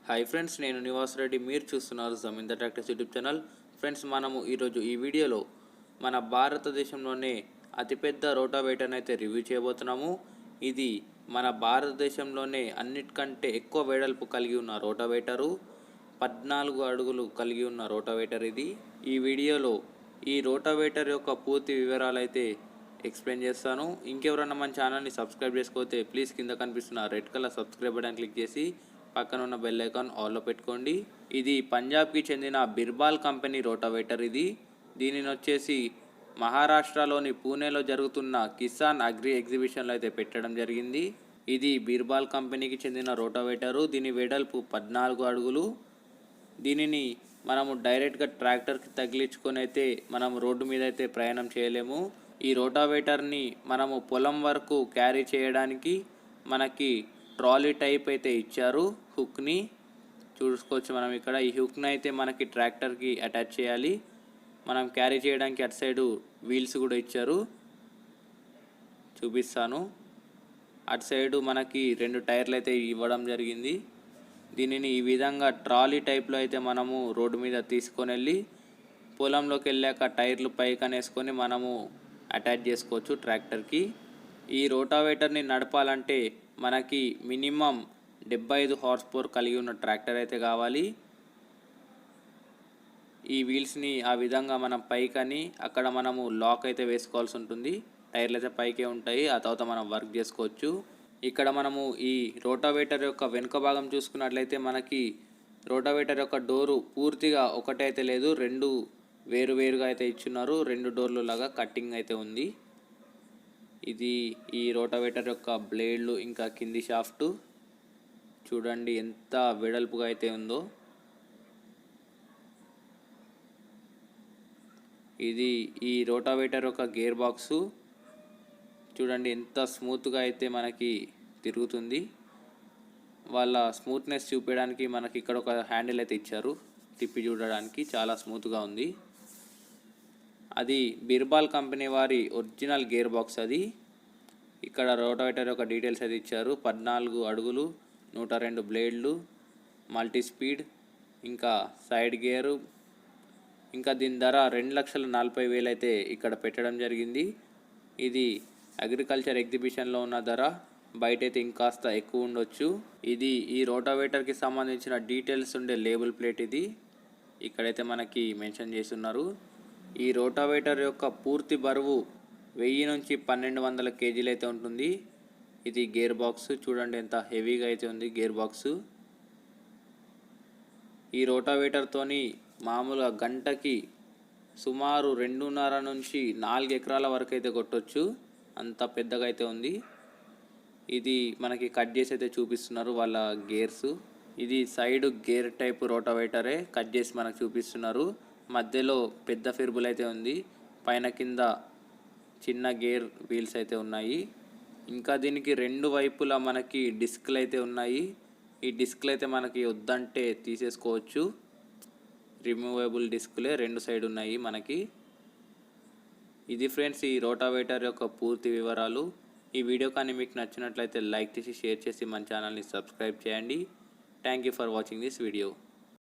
Hi friends, నేను నివాస్ రెడ్డి. మీరు చూస్తున్నారు జమీందార్ ట్రాక్టర్స్ యూట్యూబ్ ఛానల్. ఫ్రెండ్స్, మనము ఈరోజు ఈ వీడియోలో మన భారతదేశంలోనే అతిపెద్ద రోటావేటర్ని అయితే రివ్యూ చేయబోతున్నాము. ఇది మన భారతదేశంలోనే అన్నిటికంటే ఎక్కువ వెడల్పు కలిగి ఉన్న రోటావేటరు. 14 అడుగులు కలిగి ఉన్న రోటావేటర్ ఇది. ఈ వీడియోలో ఈ రోటావేటర్ యొక్క పూర్తి వివరాలు అయితే ఎక్స్ప్లెయిన్ చేస్తాను. ఇంకెవరన్నా మన ఛానల్ని సబ్స్క్రైబ్ చేసుకోతే ప్లీజ్ కింద కనిపిస్తున్న red colour subscribe button click చేసి పక్కన ఉన్న బెల్ ఐకాన్ ఆల్లో పెట్టుకోండి. ఇది పంజాబ్కి చెందిన బిర్బాల్ కంపెనీ రోటావేటర్ ఇది. దీనిని వచ్చేసి మహారాష్ట్రలోని పూణేలో జరుగుతున్న కిసాన్ అగ్రి ఎగ్జిబిషన్లో అయితే పెట్టడం జరిగింది. ఇది బిర్బాల్ కంపెనీకి చెందిన రోటావేటరు. దీని వెడల్పు 14 అడుగులు. దీనిని మనము డైరెక్ట్గా ట్రాక్టర్కి తగిలించుకొని అయితే మనం రోడ్డు మీద అయితే ప్రయాణం చేయలేము. ఈ రోటావేటర్ని మనము పొలం వరకు క్యారీ చేయడానికి మనకి ట్రాలీ టైప్ అయితే ఇచ్చారు. హుక్ని చూసుకోవచ్చు మనం ఇక్కడ. ఈ హుక్ని అయితే మనకి ట్రాక్టర్కి అటాచ్ చేయాలి. మనం క్యారీ చేయడానికి అటు సైడు వీల్స్ కూడా ఇచ్చారు, చూపిస్తాను. అటు సైడు మనకి 2 టైర్లు అయితే ఇవ్వడం జరిగింది. దీనిని ఈ విధంగా ట్రాలీ టైప్లో అయితే మనము రోడ్డు మీద తీసుకొని వెళ్ళి పొలంలోకి వెళ్ళాక టైర్లు పైకనేసుకొని మనము అటాచ్ చేసుకోవచ్చు ట్రాక్టర్కి. ఈ రోటావేటర్ని నడపాలంటే మనకి మినిమం 75 హార్స్ పవర్ కలిగి ఉన్న ట్రాక్టర్ అయితే కావాలి. ఈ వీల్స్ని ఆ విధంగా మనం పైకని అక్కడ మనము లాక్ అయితే వేసుకోవాల్సి ఉంటుంది. టైర్లు అయితే పైకే ఉంటాయి. ఆ తర్వాత మనం వర్క్ చేసుకోవచ్చు. ఇక్కడ మనము ఈ రోటావేటర్ యొక్క వెనుక భాగం చూసుకున్నట్లయితే మనకి రోటావేటర్ యొక్క డోరు పూర్తిగా ఒకటే అయితే లేదు, 2 వేరువేరుగా అయితే ఇచ్చున్నారు. 2 డోర్లు లాగా కట్టింగ్ అయితే ఉంది. ఇది ఈ రోటావేటర్ యొక్క బ్లేడ్లు ఇంకా కింది షాఫ్ట్ చూడండి ఎంత వెడల్పుగా అయితే ఉందో. ఇది ఈ రోటావేటర్ యొక్క గేర్ బాక్సు చూడండి ఎంత స్మూత్గా అయితే మనకి తిరుగుతుంది. వాళ్ళ స్మూత్నెస్ చూపించడానికి మనకి ఇక్కడ ఒక హ్యాండిల్ అయితే ఇచ్చారు, తిప్పి చూడడానికి చాలా స్మూత్గా ఉంది. అది బిర్బాల్ కంపెనీ వారి ఒరిజినల్ గేర్ బాక్స్ అది. ఇక్కడ రోటావేటర్ యొక్క డీటెయిల్స్ అయితే ఇచ్చారు. 14 అడుగులు, 102 బ్లేడ్లు, మల్టీ స్పీడ్, ఇంకా సైడ్ గేరు. ఇంకా దీని ధర 2,40,000 అయితే ఇక్కడ పెట్టడం జరిగింది. ఇది అగ్రికల్చర్ ఎగ్జిబిషన్లో ఉన్న ధర, బయట అయితే ఇంకాస్త ఎక్కువ ఉండొచ్చు. ఇది ఈ రోటావేటర్కి సంబంధించిన డీటెయిల్స్ ఉండే లేబుల్ ప్లేట్ ఇది. ఇక్కడైతే మనకి మెన్షన్ చేస్తున్నారు. ఈ రోటావేటర్ యొక్క పూర్తి బరువు 1000 నుంచి 1200 కేజీలు అయితే ఉంటుంది. ఇది గేర్ బాక్స్ చూడండి ఎంత హెవీగా అయితే ఉంది గేర్ బాక్సు. ఈ రోటావేటర్తోని మామూలుగా గంటకి సుమారు 2.5 నుంచి 4 ఎకరాల వరకు అయితే కొట్టొచ్చు, అంత పెద్దగా అయితే ఉంది. ఇది మనకి కట్ చేసి అయితే చూపిస్తున్నారు వాళ్ళ గేర్స్. ఇది సైడ్ గేర్ టైప్ రోటావేటరే కట్ చేసి మనకు చూపిస్తున్నారు. మధ్యలో పెద్ద ఫిర్బుల్ అయితే ఉంది, పైన కింద చిన్న గేర్ వీల్స్ అయితే ఉన్నాయి. ఇంకా దీనికి 2 వైపులా మనకి డిస్క్లు అయితే ఉన్నాయి. ఈ డిస్క్లు అయితే మనకి వద్దంటే తీసేసుకోవచ్చు. రిమూవబుల్ డిస్క్లే 2 సైడ్ ఉన్నాయి మనకి. ఇది ఫ్రెండ్స్ ఈ రోటావేటర్ యొక్క పూర్తి వివరాలు. ఈ వీడియో కానీ మీకు నచ్చినట్లయితే లైక్ చేసి షేర్ చేసి మన ఛానల్ని సబ్స్క్రైబ్ చేయండి. Thank you for watching this video.